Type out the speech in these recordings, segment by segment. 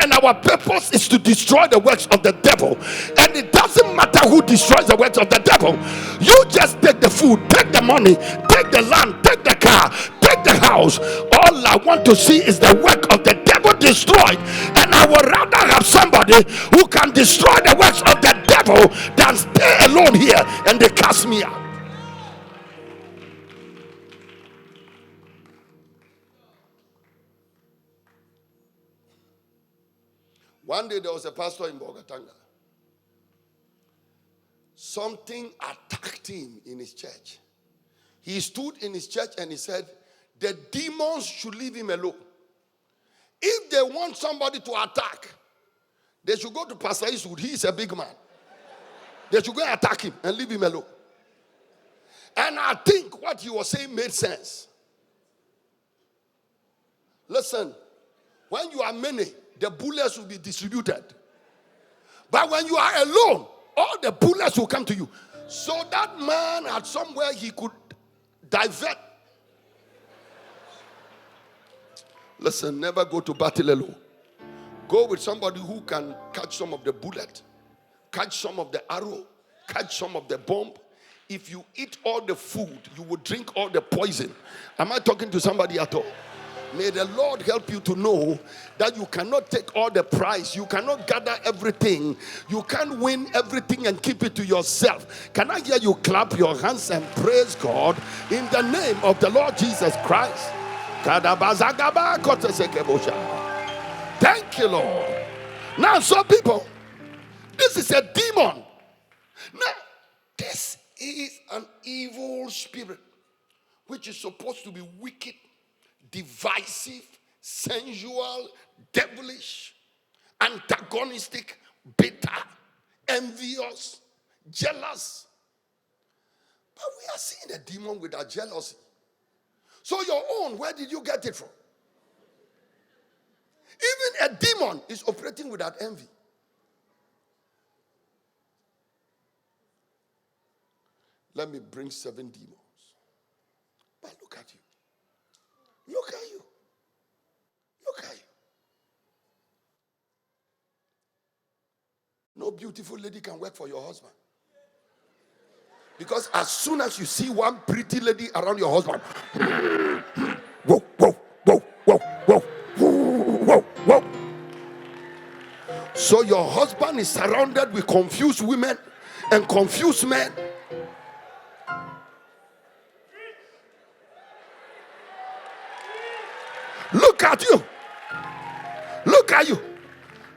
and our purpose is to destroy the works of the devil. And it doesn't matter who destroys the works of the devil. You just take the food, take the money, take the land, take the car, take the house. All I want to see is the work of the devil destroyed. And I would rather have somebody who can destroy the works of the devil than stay alone here and they cast me out. One day there was a pastor in Bogatanga. Something attacked him in his church. He stood in his church and he said, the demons should leave him alone. If they want somebody to attack, they should go to Pastor Eastwood. He is a big man. They should go and attack him and leave him alone. And I think what he was saying made sense. Listen, when you are many, the bullets will be distributed. But when you are alone, all the bullets will come to you. So that man had somewhere he could divert. Listen, never go to battle alone. Go with somebody who can catch some of the bullet, catch some of the arrow, catch some of the bomb. If you eat all the food, you will drink all the poison. Am I talking to somebody at all? May the Lord help you to know that you cannot take all the prize. You cannot gather everything. You can't win everything and keep it to yourself. Can I hear you clap your hands and praise God in the name of the Lord Jesus Christ? Thank you, Lord. Now, some people, this is a demon. Now, this is an evil spirit which is supposed to be wicked, divisive, sensual, devilish, antagonistic, bitter, envious, jealous. But we are seeing a demon with a jealousy. So your own, where did you get it from? Even a demon is operating with that envy. Let me bring 7 demons. But look at you. Look at you. Look at you. No beautiful lady can work for your husband. Because as soon as you see one pretty lady around your husband, whoa, whoa, whoa, whoa, whoa, whoa, whoa. So your husband is surrounded with confused women and confused men. Look at you. Look at you.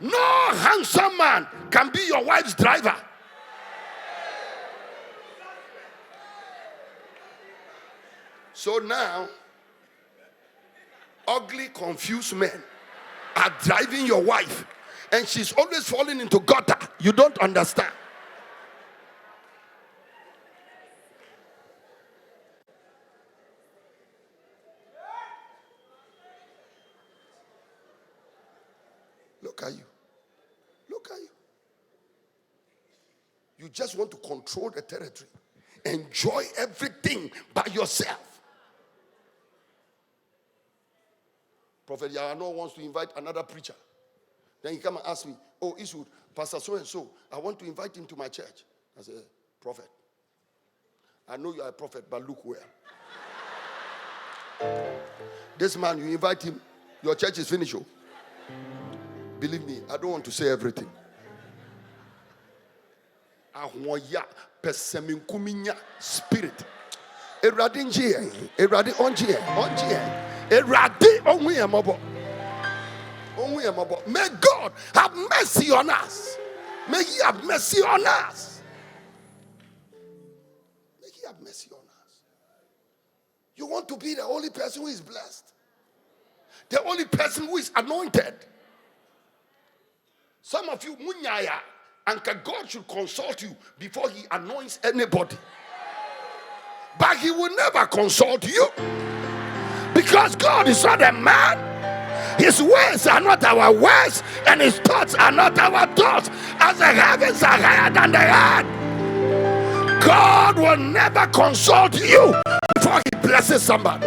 No handsome man can be your wife's driver. So now, ugly, confused men are driving your wife, and she's always falling into gutter. You don't understand. Look at you. Look at you. You just want to control the territory. Enjoy everything by yourself. Prophet Yahano wants to invite another preacher. Then he come and ask me, oh, Eastwood, Pastor so-and-so, I want to invite him to my church. I said, prophet, I know you are a prophet, but look where. This man, you invite him, your church is finished. Oh. Believe me, I don't want to say everything. Ahoya peseminkuminya spirit. Erade onje. Erade onwe amabo. May God have mercy on us. May He have mercy on us. May He have mercy on us. You want to be the only person who is blessed, the only person who is anointed. Some of you, munyaya, and God should consult you before He anoints anybody. But He will never consult you. Because God is not a man. His ways are not our ways, and His thoughts are not our thoughts. As the heavens are higher than the earth, God will never consult you before He blesses somebody.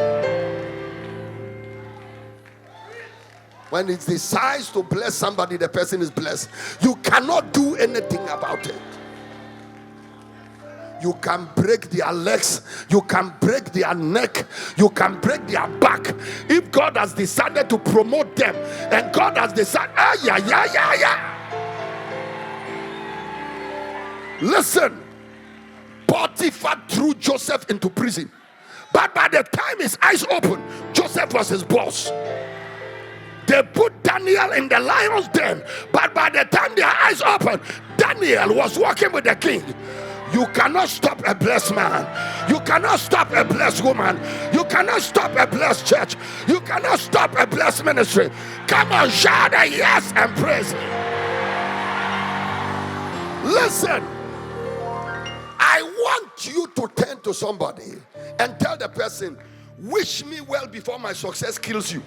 When it decides to bless somebody, the person is blessed. You cannot do anything about it. You can break their legs, you can break their neck, you can break their back. If God has decided to promote them, and God has decided, Listen, Potiphar threw Joseph into prison. But by the time his eyes opened, Joseph was his boss. They put Daniel in the lion's den. But by the time their eyes opened, Daniel was walking with the king. You cannot stop a blessed man. You cannot stop a blessed woman. You cannot stop a blessed church. You cannot stop a blessed ministry. Come on, shout a yes and praise him. Listen, I want you to turn to somebody and tell the person, wish me well before my success kills you.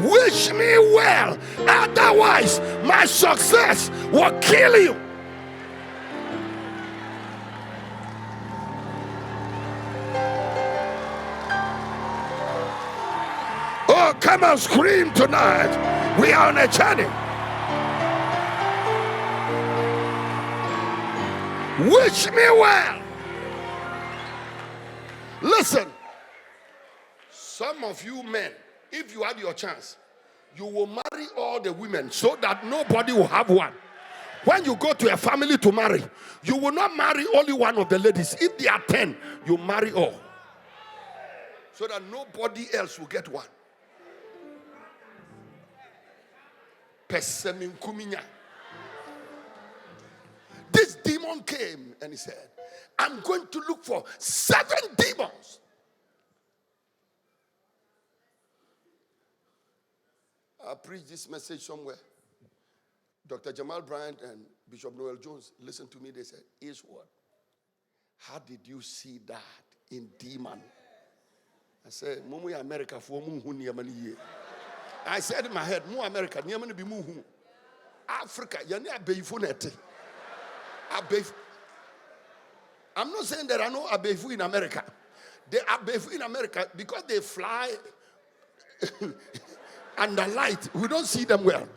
Wish me well, otherwise my success will kill you. Oh, come on, scream tonight. We are on a journey. Wish me well. Listen, some of you men, if you had your chance, you will marry all the women so that nobody will have one. When you go to a family to marry, you will not marry only one of the ladies. If they are 10, you marry all, so that nobody else will get one. This demon came and he said, I'm going to look for 7 demons. I preached this message somewhere. Dr. Jamal Bryant and Bishop Noel Jones listened to me. They said, Eastwood, how did you see that in demon? I said, Mumu America for Mumu. I said in my head, Mu America, Niamani be Muhu. Africa, Yania Beifunete. I'm not saying there are no Abefu in America. There are Abefu in America because they fly under light. We don't see them well.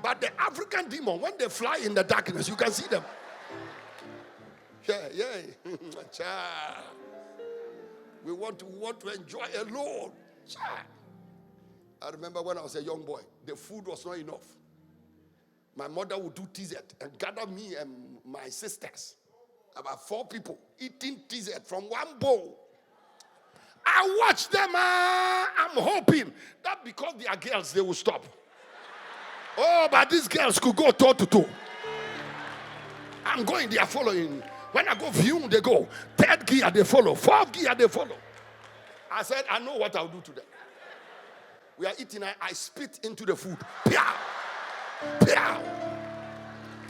But the African demon, when they fly in the darkness, you can see them. Yeah. We want to enjoy alone. I remember when I was a young boy, the food was not enough. My mother would do TZ and gather me and my sisters, about 4 people, eating TZ from one bowl. I watch them. I'm hoping that because they are girls, they will stop. Oh, but these girls could go toe to toe. I'm going, they are following. When I go view, they go. 3rd gear, they follow. 4th gear, they follow. I said, I know what I'll do to them. We are eating, I spit into the food. Pow! Pow!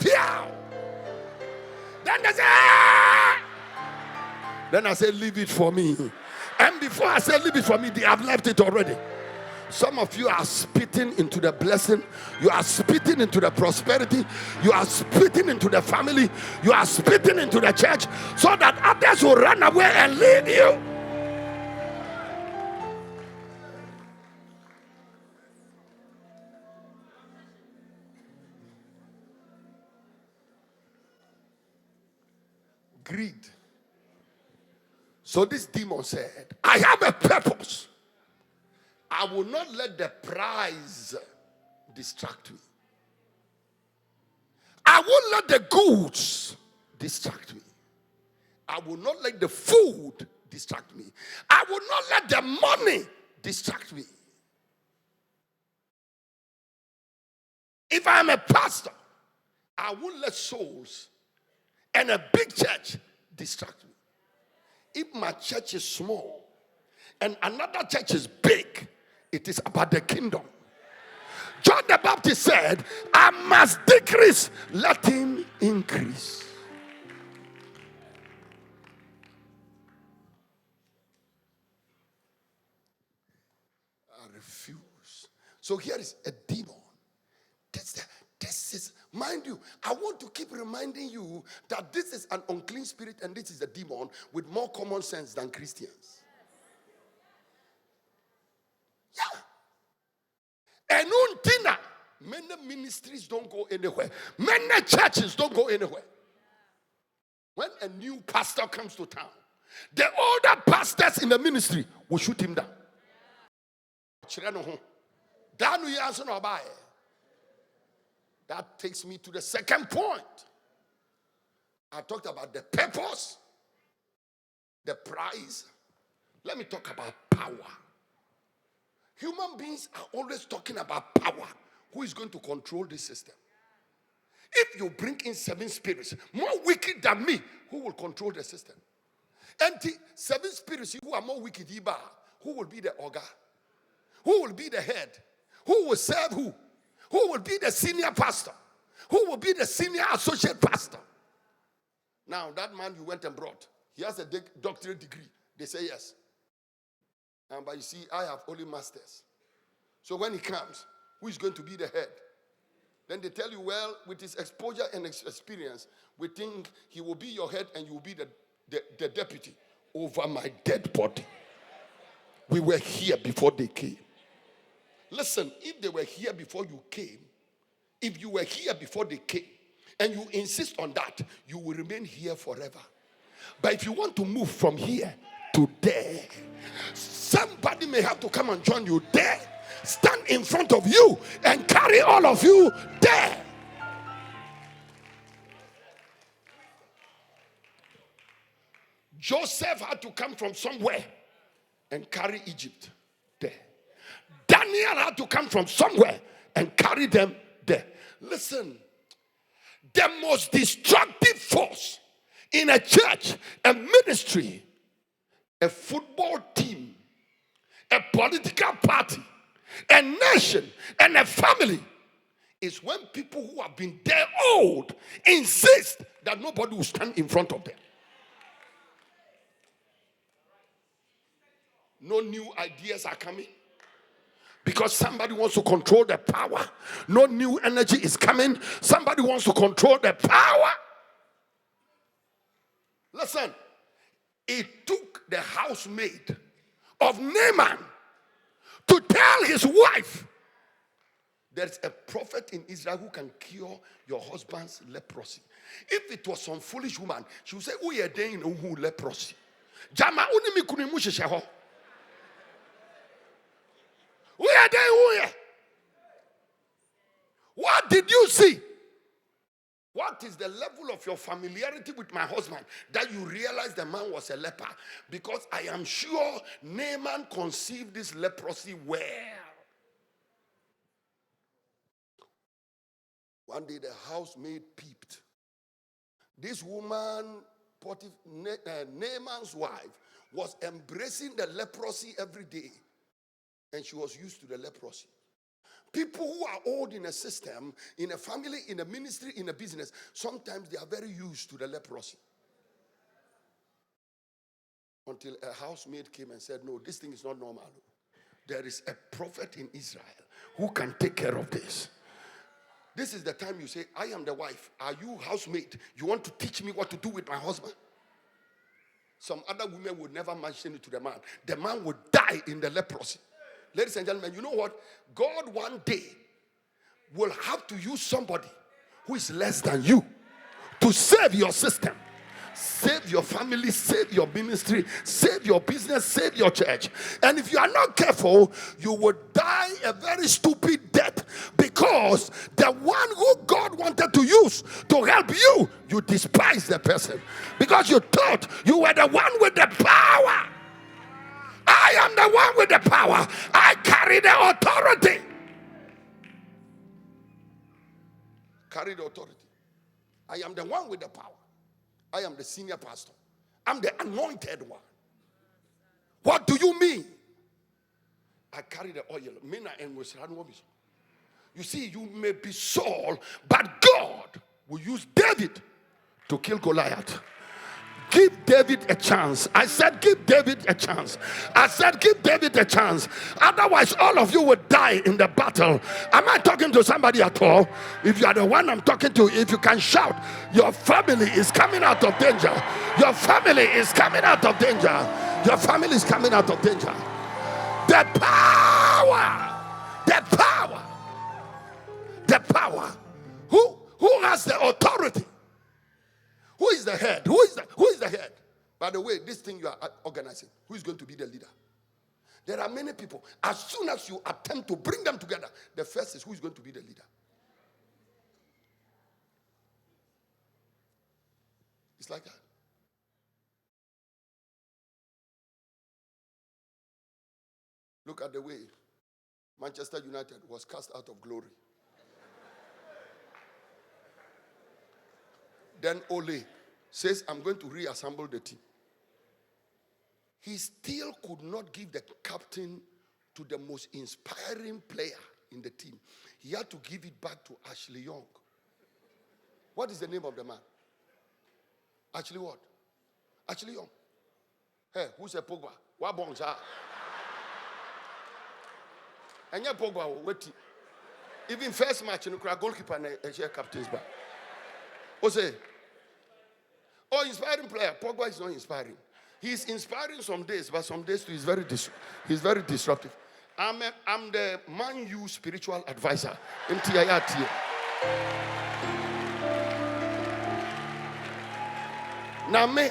Pow! Then they say, ah! Then I said, leave it for me. And before I said, leave it for me, they have left it already. Some of you are spitting into the blessing. You are spitting into the prosperity. You are spitting into the family. You are spitting into the church so that others will run away and leave you. Greed. So this demon said, I have a purpose. I will not let the prize distract me. I won't let the goods distract me. I will not let the food distract me. I will not let the money distract me. If I am a pastor, I won't let souls and a big church distract me. If my church is small and another church is big, it is about the kingdom. John the Baptist said, I must decrease, let him increase. I refuse. So here is a demon. This is, mind you, I want to keep reminding you that this is an unclean spirit and this is a demon with more common sense than Christians. Yeah. Enuntina. Many ministries don't go anywhere. Many churches don't go anywhere. When a new pastor comes to town, the older pastors in the ministry will shoot him down. That takes me to the second point. I talked about the purpose, the prize. Let me talk about power. Human beings are always talking about power. Who is going to control this system? If you bring in 7 spirits, more wicked than me, who will control the system? And the 7 spirits who are more wicked, who will be the ogre? Who will be the head? Who will serve who? Who will be the senior pastor? Who will be the senior associate pastor? Now, that man you went and brought, he has a doctorate degree. They say yes. But you see, I have only masters. So when he comes, who is going to be the head? Then they tell you, well, with his exposure and experience, we think he will be your head and you will be the deputy over my dead body. We were here before they came. Listen, if they were here before you came, if you were here before they came, and you insist on that, you will remain here forever. But if you want to move from here to there, somebody may have to come and join you there, stand in front of you, and carry all of you there. Joseph had to come from somewhere and carry Egypt there. Daniel had to come from somewhere and carry them there. Listen, the most destructive force in a church, a ministry, a football team, a political party, a nation, and a family is when people who have been there old insist that nobody will stand in front of them. No new ideas are coming. Because somebody wants to control the power. No new energy is coming. Somebody wants to control the power. Listen, it took the housemaid of Naaman to tell his wife, there's a prophet in Israel who can cure your husband's leprosy. If it was some foolish woman, she would say, "Oh, yeah, they know who leprosy." Jama unimi kunimu shesheho. What did you see? What is the level of your familiarity with my husband that you realize the man was a leper? Because I am sure Naaman conceived this leprosy well. One day the housemaid peeped. This woman, Naaman's wife, was embracing the leprosy every day. And she was used to the leprosy. People who are old in a system, in a family, in a ministry, in a business, sometimes they are very used to the leprosy. Until a housemaid came and said, "No, this thing is not normal. There is a prophet in Israel who can take care of this." This is the time you say, "I am the wife. Are you housemaid? You want to teach me what to do with my husband?" Some other women would never mention it to the man. The man would die in the leprosy. Ladies and gentlemen, you know what? God one day will have to use somebody who is less than you to save your system, save your family, save your ministry, save your business, save your church. And if you are not careful, you will die a very stupid death because the one who God wanted to use to help you, you despise the person because you thought you were the one with the power. I am the one with the power. I carry the authority. Carry the authority. I am the one with the power. I am the senior pastor. I'm the anointed one. What do you mean? I carry the oil. You see, you may be Saul, but God will use David to kill Goliath. Give David a chance. I said give David a chance. I said give David a chance. Otherwise, all of you will die in the battle. Am I talking to somebody at all? If you are the one I'm talking to, if you can shout, your family is coming out of danger. Your family is coming out of danger. Your family is coming out of danger. The power. The power. the power? Who has the authority? Who is the head? Who is the head? By the way, this thing you are organizing, who is going to be the leader? There are many people. As soon as you attempt to bring them together, the first is who is going to be the leader. It's like that. Look at the way Manchester United was cast out of glory. Then Ole says, I'm going to reassemble the team. He still could not give the captain to the most inspiring player in the team. He had to give it back to Ashley Young. What is the name of the man? Ashley what? Ashley Young. Hey, who's a Pogba? What bonds are? And yeah, Pogba, wait. Even first match, you know, goalkeeper and share captain's back. Say, inspiring player. Pogba is not inspiring. He's inspiring some days, but some days too he's very disruptive. I'm the Man U spiritual advisor. MTIRT. Now me,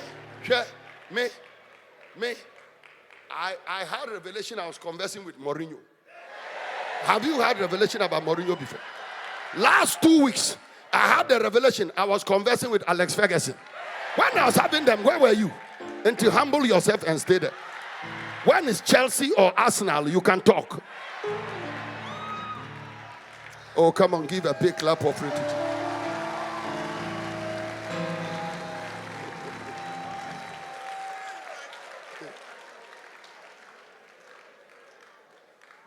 I had a revelation. I was conversing with Mourinho. Have you had revelation about Mourinho before? Last 2 weeks, I had the revelation. I was conversing with Alex Ferguson. When I was having them, where were you? And to humble yourself and stay there. When it's Chelsea or Arsenal, you can talk. Oh, come on, give a big clap of it.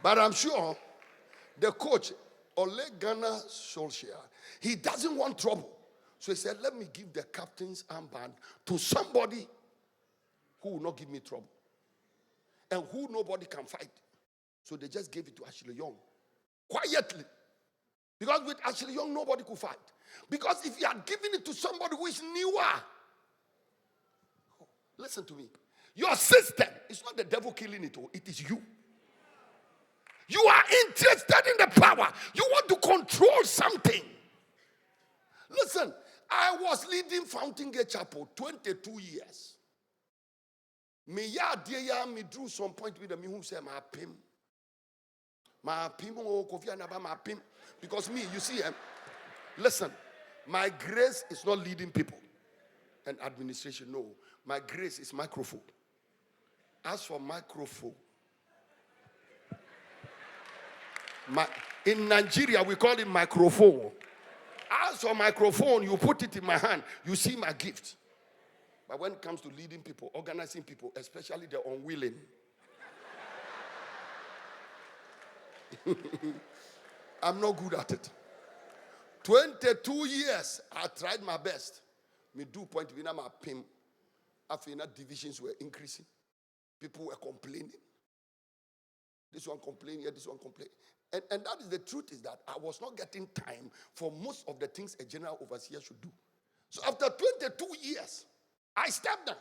But I'm sure the coach, Ole Gunnar Solskjaer, he doesn't want trouble. So he said, let me give the captain's armband to somebody who will not give me trouble and who nobody can fight. So they just gave it to Ashley Young quietly. Because with Ashley Young, nobody could fight. Because if you had given it to somebody who is newer, listen to me, your system is not the devil killing it, it is you. You are interested in the power. You want to control something. Listen, I was leading Fountain Gate Chapel 22 years. Me drew some point with me who said, my pim, Kofi Anaba, my pim. Because me, you see, listen, my grace is not leading people and administration. No, my grace is microphone. As for microphone, in Nigeria, we call it microphone. As for microphone, you put it in my hand, you see my gift. But when it comes to leading people, organizing people, especially the unwilling, I'm not good at it. 22 years, I tried my best. Me do point with my pim. After divisions were increasing, people were complaining. This one complaining, this one complaining. And that is the truth, is that I was not getting time for most of the things a general overseer should do. So after 22 years, I stepped down.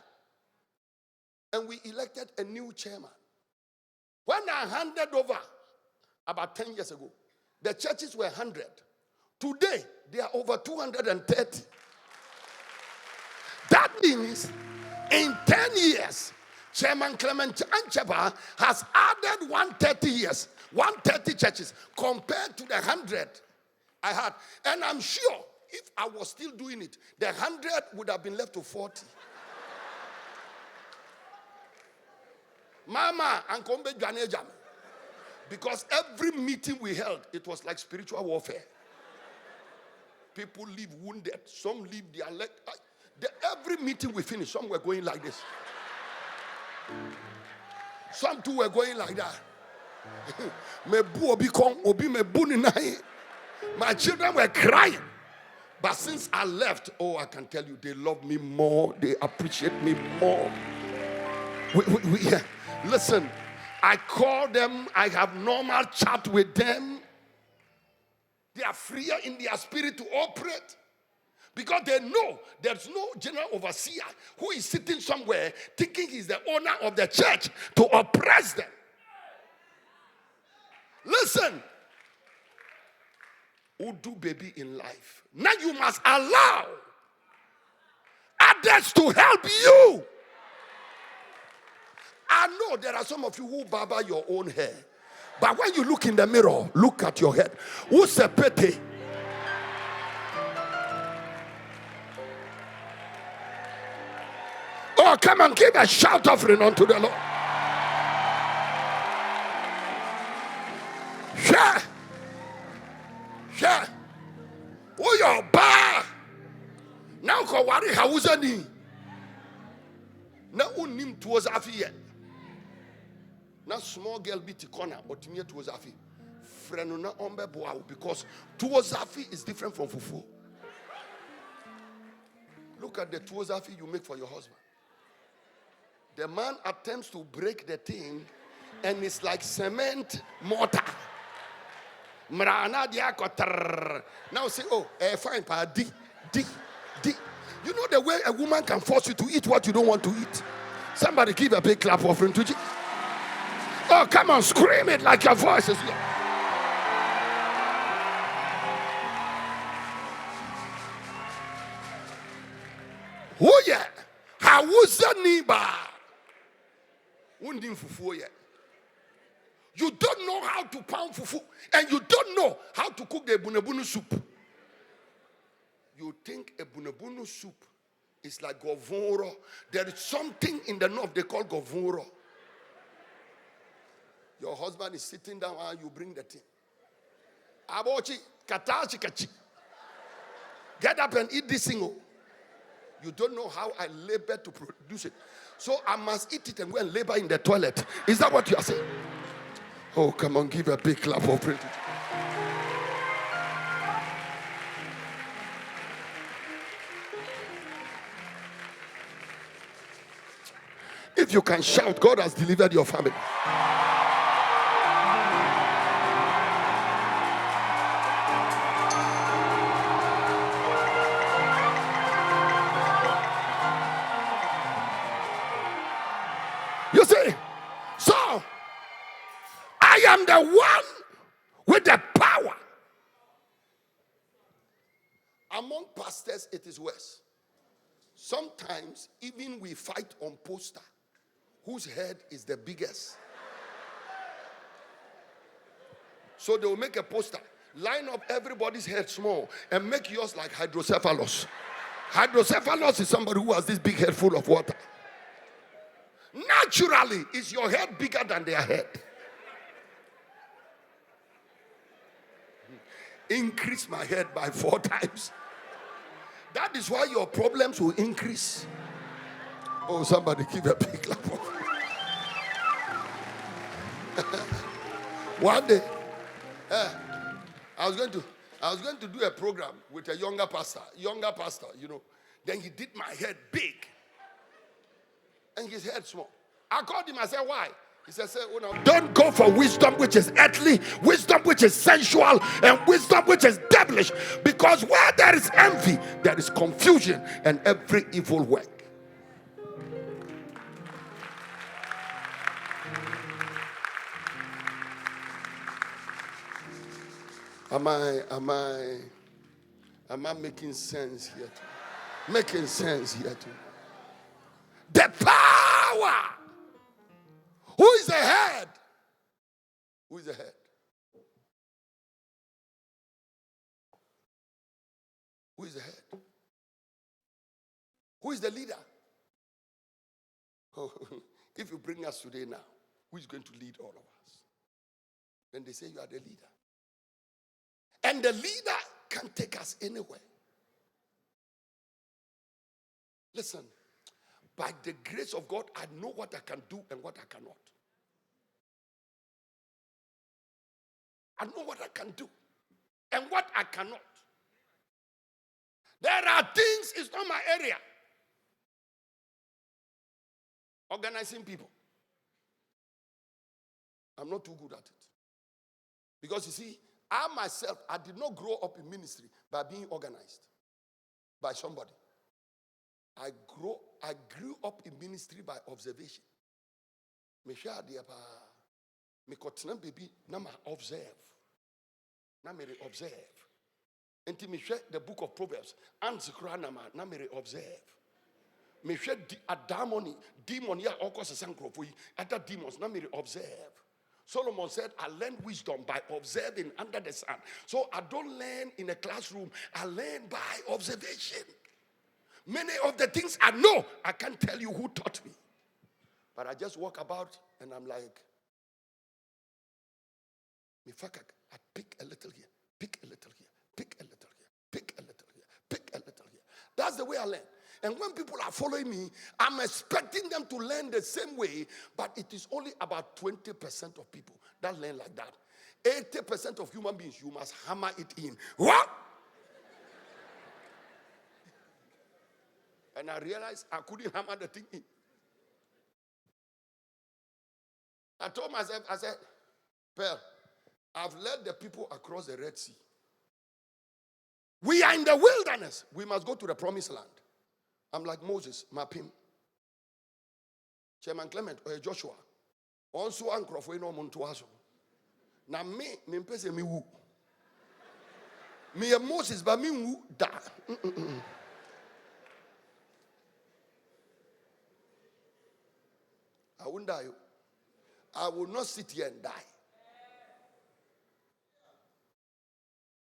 And we elected a new chairman. When I handed over, about 10 years ago, the churches were 100. Today, they are over 230. That means in 10 years, Chairman Clement Ancheba has added 130 years, 130 churches compared to the 100 I had. And I'm sure if I was still doing it, the 100 would have been left to 40. Mama, Ankombe Janejam. Because every meeting we held, it was like spiritual warfare. People leave wounded, some leave their leg. Every meeting we finished, some were going like this. Some too were going like that. My children were crying. But since I left, I can tell you, they love me more. They appreciate me more. Listen, I call them. I have normal chat with them. They are freer in their spirit to operate. Because they know there's no general overseer who is sitting somewhere thinking he's the owner of the church to oppress them. Listen, who do baby in life. Now you must allow others to help you. I know there are some of you who barber your own hair. But when you look in the mirror, look at your head. Who's a pete? Oh, come and give a shout offering unto the Lord. Yeah. Yeah. Oh, your bar. Now, Kawari Hauzani. Now, unim towards Afi. Now, small girl beat the corner, but near towards Afi. Frenuna ombe boau, because towards Afi is different from Fufu. Look at the towards Afi you make for your husband. The man attempts to break the thing, and it's like cement mortar. Now say, oh, fine, pa, D. You know the way a woman can force you to eat what you don't want to eat? Somebody give a big clap offering to Jesus. Oh, come on, scream it like your voice is here. Oh, yeah. How was the neighbor? You don't know how to pound fufu, and you don't know how to cook the bunabunu soup. You think a bunabunu soup is like govoro. There is something in the north they call govoro. Your husband is sitting down and you bring the thing. Abochi, katachi kachi. Get up and eat this thing. You don't know how I labor to produce it. So I must eat it and go and labor in the toilet. Is that what you are saying? Oh, come on, give a big clap for praise. If you can shout, God has delivered your family. You see, so I am the one with the power. Among pastors, it is worse. Sometimes even we fight on poster. Whose head is the biggest? So they will make a poster, line up everybody's head small, and make yours like hydrocephalus. Hydrocephalus is somebody who has this big head full of water. Naturally, is your head bigger than their head? Increase my head by 4 times. That is why your problems will increase. Oh, somebody give a big clap. One day, I was going to do a program with a younger pastor, you know. Then he did my head big and his head small. I called him, I said, why? He said, oh, no, don't go for wisdom which is earthly, wisdom which is sensual, and wisdom which is devilish. Because where there is envy, there is confusion and every evil work. Am I making sense here too? Making sense here too. The power. Who is the head? Who is the head? Who is the head? Who is the leader? Oh, if you bring us today now, who is going to lead all of us? Then they say you are the leader. And the leader can take us anywhere. Listen, by the grace of God, I know what I can do and what I cannot. I know what I can do and what I cannot. There are things, it's not my area. Organizing people. I'm not too good at it. Because you see, I myself, I did not grow up in ministry by being organized by somebody. I grew up in ministry by observation. Me continue baby, na ma observe. Na me observe. Enti me hwɛ the book of Proverbs. Anzi kura na me observe. Me hwɛ demon ya okos sankrofo yi. Other demons na me observe. Solomon said, I learn wisdom by observing under the sun. So I don't learn in a classroom. I learn by observation. Many of the things I know, I can't tell you who taught me. But I just walk about and I'm like, I pick a little here, pick a little here, pick a little here, pick a little here, pick a little here. That's the way I learn. And when people are following me, I'm expecting them to learn the same way, but it is only about 20% of people that learn like that. 80% of human beings, you must hammer it in. What? And I realized I couldn't hammer the thing in. I told myself, I said, Pearl, I've led the people across the Red Sea. We are in the wilderness. We must go to the promised land. I'm like Moses, Mapim. Chairman Clement or Joshua. Also, Uncle no Montuaso. Now, me pese me woo. Me and Moses, but me woo da. I won't die. I will not sit here and die.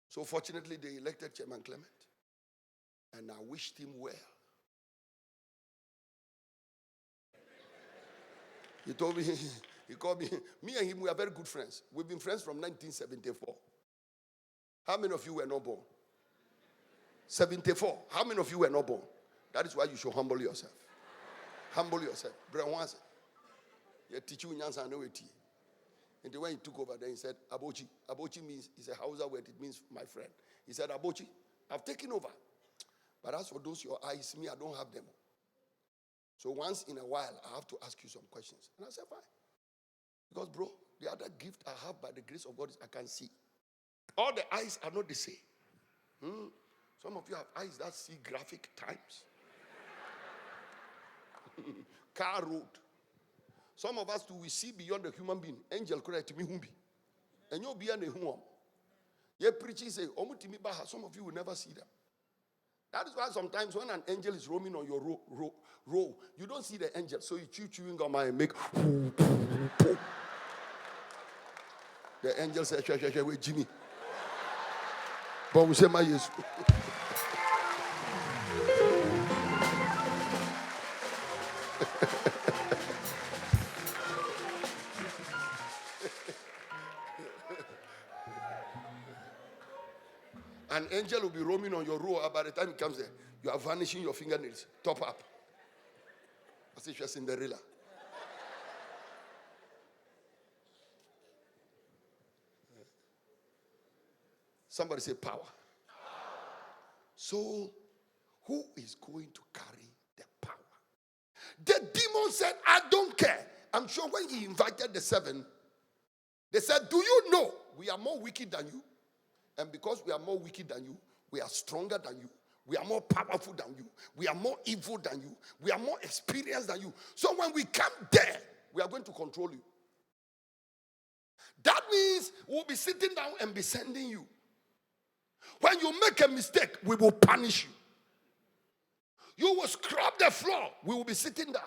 So fortunately, they elected Chairman Clement. And I wished him well. He told me, he called me. Me and him, we are very good friends. We've been friends from 1974. How many of you were not born? 74. How many of you were not born? That is why you should humble yourself. Humble yourself. Teach you Nyansa know it. And when he took over, then he said, Abochi. Abochi means, it's a Hausa word, it means my friend. He said, Abochi, I've taken over. But as for those your eyes, me, I don't have them. So once in a while, I have to ask you some questions. And I said, fine. Because, bro, the other gift I have by the grace of God is I can see. All the eyes are not the same. Some of you have eyes that see graphic times. Car road. Some of us too, we see beyond the human being. Angel correct me humbi. And you'll be an ehum. Ye preaching say, some of you will never see them. That is why sometimes when an angel is roaming on your row, you don't see the angel. So you chewing gum and make the angel says, wait, Jimmy. But we say my yes. An angel will be roaming on your row. By the time it comes there, you are vanishing your fingernails. Top up. As if you're Cinderella. Somebody say power. So, who is going to carry the power? The demon said, I don't care. I'm sure when he invited the 7, they said, do you know we are more wicked than you? And because we are more wicked than you, we are stronger than you. We are more powerful than you. We are more evil than you. We are more experienced than you. So when we come there, we are going to control you. That means we'll be sitting down and be sending you. When you make a mistake, we will punish you. You will scrub the floor. We will be sitting down.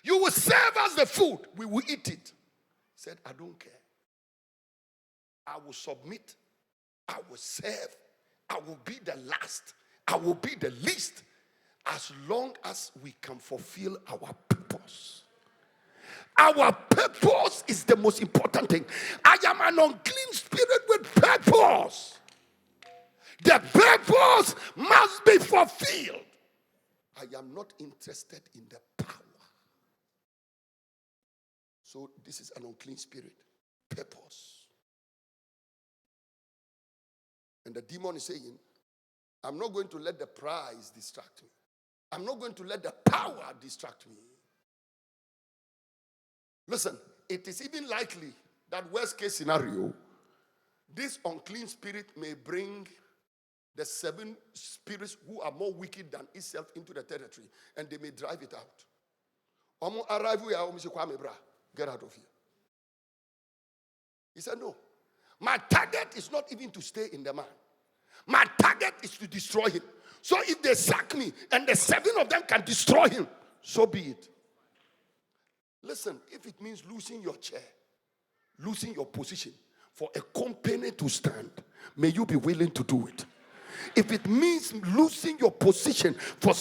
You will serve us the food. We will eat it. He said, I don't care. I will submit. I will serve. I will be the last. I will be the least. As long as we can fulfill our purpose. Our purpose is the most important thing. I am an unclean spirit with purpose. The purpose must be fulfilled. I am not interested in the power. So this is an unclean spirit. Purpose. And the demon is saying, I'm not going to let the prize distract me. I'm not going to let the power distract me. Listen, it is even likely that worst case scenario, this unclean spirit may bring the 7 spirits who are more wicked than itself into the territory, and they may drive it out. Get out of here. He said, no. My target is not even to stay in the man. My target is to destroy him. So if they sack me and the 7 of them can destroy him, so be it. Listen, if it means losing your chair, losing your position for a company to stand, may you be willing to do it. If it means losing your position for